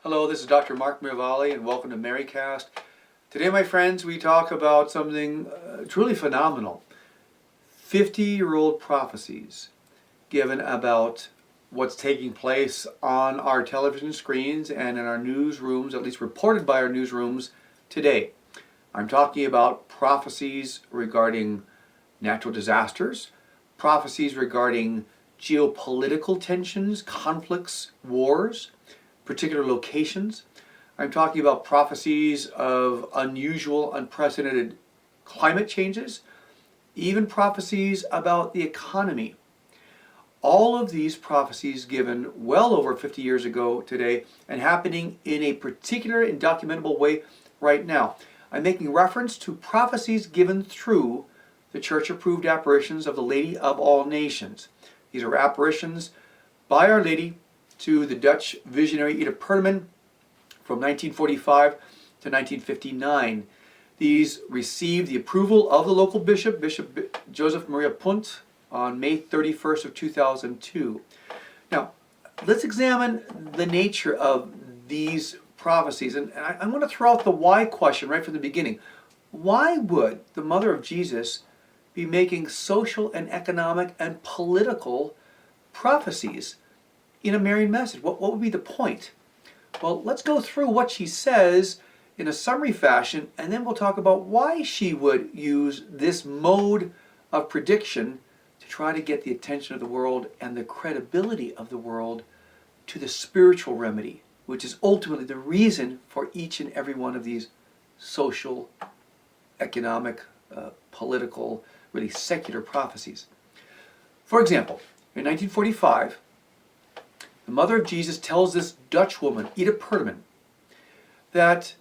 Hello, this is Dr. Mark Miravalle and welcome to Mcasts. Today, my friends, we talk about something truly phenomenal. 50-year-old prophecies given about what's taking place on our television screens and in our newsrooms, at least reported by our newsrooms today. I'm talking about prophecies regarding natural disasters, prophecies regarding geopolitical tensions, conflicts, wars, particular locations. I'm talking about prophecies of unusual, unprecedented climate changes, even prophecies about the economy. All of these prophecies given well over 50 years ago today and happening in a particular and documentable way right now. I'm making reference to prophecies given through the church-approved apparitions of the Lady of all Nations. These are apparitions by Our Lady to the Dutch visionary Ida Perman from 1945 to 1959. These received the approval of the local bishop, Bishop Joseph Maria Punt, on May 31st of 2002. Now, let's examine the nature of these prophecies. And I'm going to throw out the why question right from the beginning. Why would the mother of Jesus be making social and economic and political prophecies in a Marian message? What would be the point? Well, let's go through what she says in a summary fashion, and then we'll talk about why she would use this mode of prediction to try to get the attention of the world and the credibility of the world to the spiritual remedy, which is ultimately the reason for each and every one of these social, economic, political, really secular prophecies. For example, in 1945, the mother of Jesus tells this Dutch woman, Ida Perman, that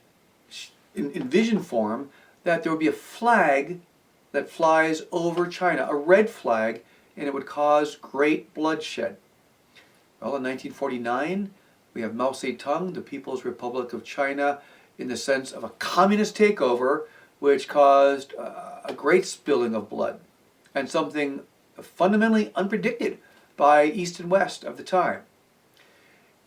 in vision form, that there would be a flag that flies over China, a red flag, and it would cause great bloodshed. Well, in 1949, we have Mao Zedong, the People's Republic of China, in the sense of a communist takeover, which caused a great spilling of blood, and something fundamentally unpredicted by East and West of the time.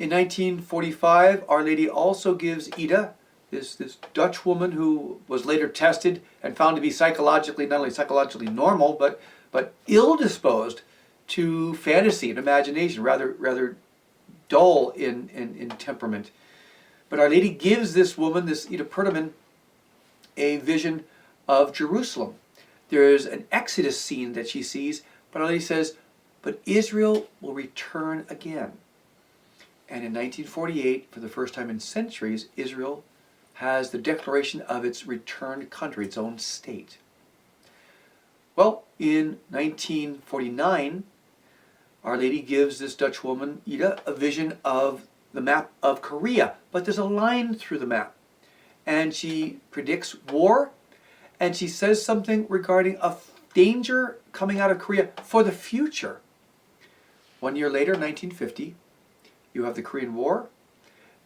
In 1945, Our Lady also gives Ida, this Dutch woman who was later tested and found to be psychologically, not only psychologically normal, but ill-disposed to fantasy and imagination, rather dull in temperament. But Our Lady gives this woman, this Ida Perman, a vision of Jerusalem. There is an Exodus scene that she sees, but Our Lady says, but Israel will return again. And in 1948, for the first time in centuries, Israel has the declaration of its returned country, its own state. Well, in 1949, Our Lady gives this Dutch woman, Ida, a vision of the map of Korea. But there's a line through the map. And she predicts war, and she says something regarding a danger coming out of Korea for the future. 1 year later, 1950, you have the Korean War,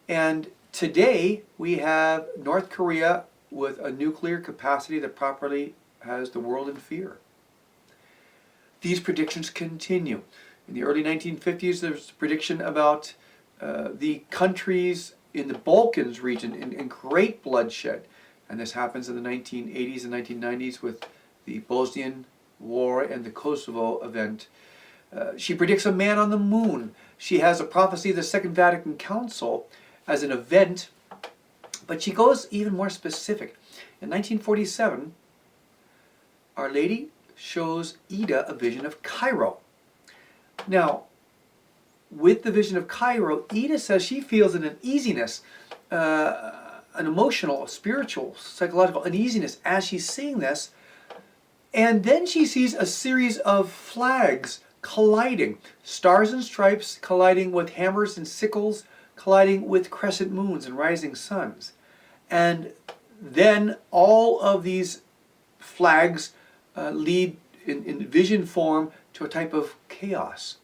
and today we have North Korea with a nuclear capacity that properly has the world in fear. These predictions continue. In the early 1950s, there's a prediction about the countries in the Balkans region in great bloodshed, and this happens in the 1980s and 1990s with the Bosnian War and the Kosovo event. She predicts a man on the moon. She has a prophecy of the Second Vatican Council as an event, but she goes even more specific. In 1947, Our Lady shows Ida a vision of Cairo. Now, with the vision of Cairo, Ida says she feels an uneasiness, an emotional, spiritual, psychological uneasiness as she's seeing this. And then she sees a series of flags colliding, stars and stripes colliding with hammers and sickles, colliding with crescent moons and rising suns. And then all of these flags lead in vision form to a type of chaos.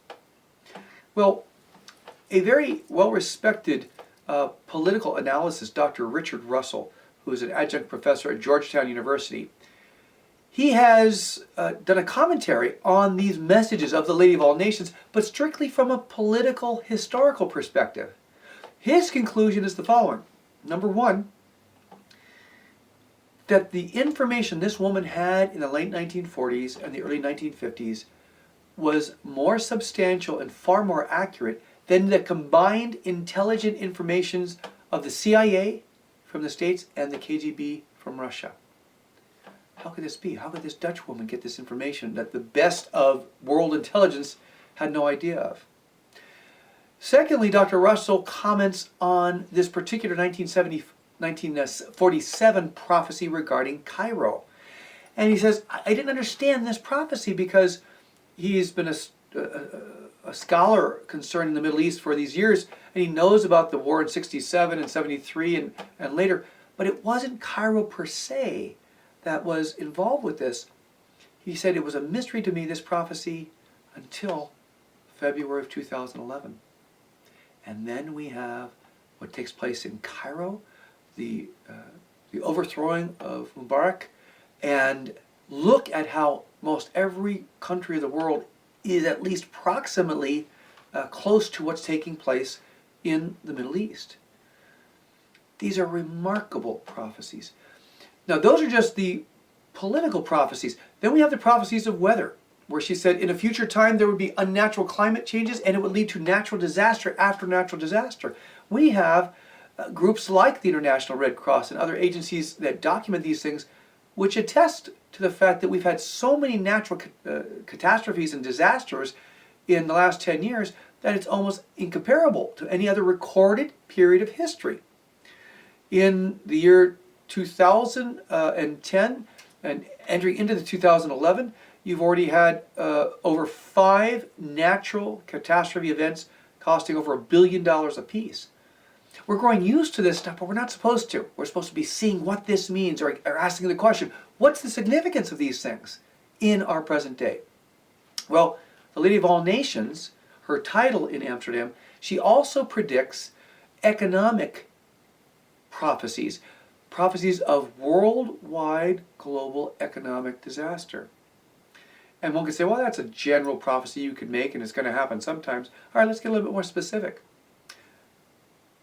Well, a very well-respected political analyst, Dr. Richard Russell, who is an adjunct professor at Georgetown University, he has done a commentary on these messages of the Lady of all Nations, but strictly from a political, historical perspective. His conclusion is the following. Number one, that the information this woman had in the late 1940s and the early 1950s was more substantial and far more accurate than the combined intelligent informations of the CIA from the States and the KGB from Russia. How could this be? How could this Dutch woman get this information that the best of world intelligence had no idea of? Secondly, Dr. Russell comments on this particular 1947 prophecy regarding Cairo. And he says, I didn't understand this prophecy because he's been a scholar concerned in the Middle East for these years, and he knows about the war in 67 and 73 and later, but it wasn't Cairo per se that was involved with this. He said it was a mystery to me, this prophecy, until February of 2011. And then we have what takes place in Cairo, the overthrowing of Mubarak, and look at how most every country of the world is at least proximately close to what's taking place in the Middle East. These are remarkable prophecies. Now, those are just the political prophecies. Then we have the prophecies of weather, where she said in a future time there would be unnatural climate changes and it would lead to natural disaster after natural disaster. We have groups like the International Red Cross and other agencies that document these things, which attest to the fact that we've had so many natural catastrophes and disasters in the last 10 years that it's almost incomparable to any other recorded period of history. In the year 2010 and entering into the 2011, you've already had over 5 natural catastrophe events costing over $1 billion apiece. We're growing used to this stuff, but we're not supposed to. We're supposed to be seeing what this means or asking the question, what's the significance of these things in our present day? Well, the Lady of All Nations, her title in Amsterdam, she also predicts economic prophecies, prophecies of worldwide global economic disaster. And one could say, well, that's a general prophecy you could make and it's going to happen sometimes. All right, let's get a little bit more specific.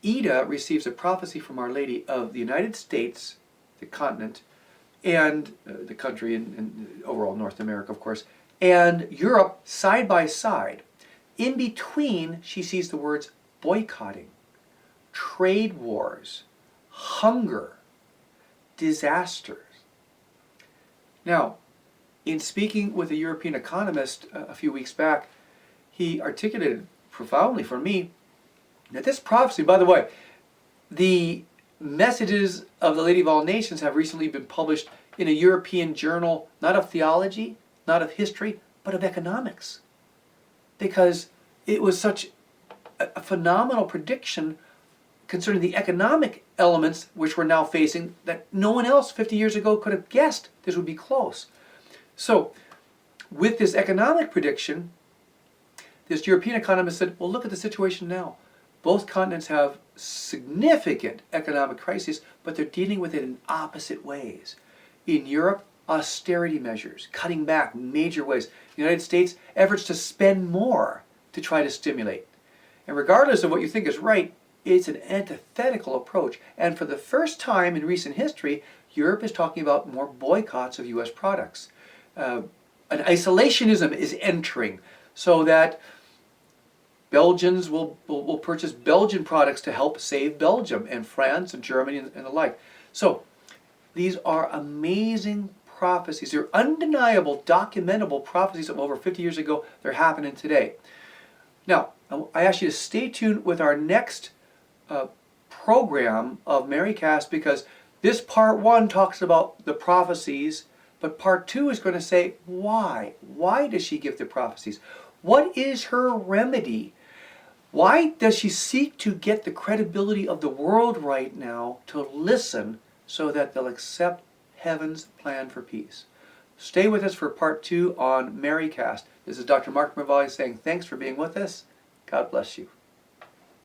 Ida receives a prophecy from Our Lady of the United States, the continent, and the country and overall North America, of course, and Europe side by side. In between, she sees the words boycotting, trade wars, hunger, disasters. Now, in speaking with a European economist a few weeks back, he articulated profoundly for me that this prophecy, by the way, the messages of the Lady of All Nations have recently been published in a European journal, not of theology, not of history, but of economics. Because it was such a phenomenal prediction concerning the economic elements which we're now facing that no one else 50 years ago could have guessed this would be close. So, with this economic prediction, this European economist said, well, look at the situation now. Both continents have significant economic crises, but they're dealing with it in opposite ways. In Europe, austerity measures, cutting back major ways. In the United States, efforts to spend more to try to stimulate. And regardless of what you think is right, it's an antithetical approach. And for the first time in recent history, Europe is talking about more boycotts of U.S. products. An isolationism is entering so that Belgians will purchase Belgian products to help save Belgium, and France and Germany and the like. So these are amazing prophecies. They're undeniable, documentable prophecies of over 50 years ago. They're happening today. Now, I ask you to stay tuned with our next program of Marycast, because this part 1 talks about the prophecies, but part 2 is going to say why. Why does she give the prophecies? What is her remedy? Why does she seek to get the credibility of the world right now to listen so that they'll accept heaven's plan for peace? Stay with us for part 2 on Marycast. This is Dr. Mark Miravalle saying thanks for being with us. God bless you.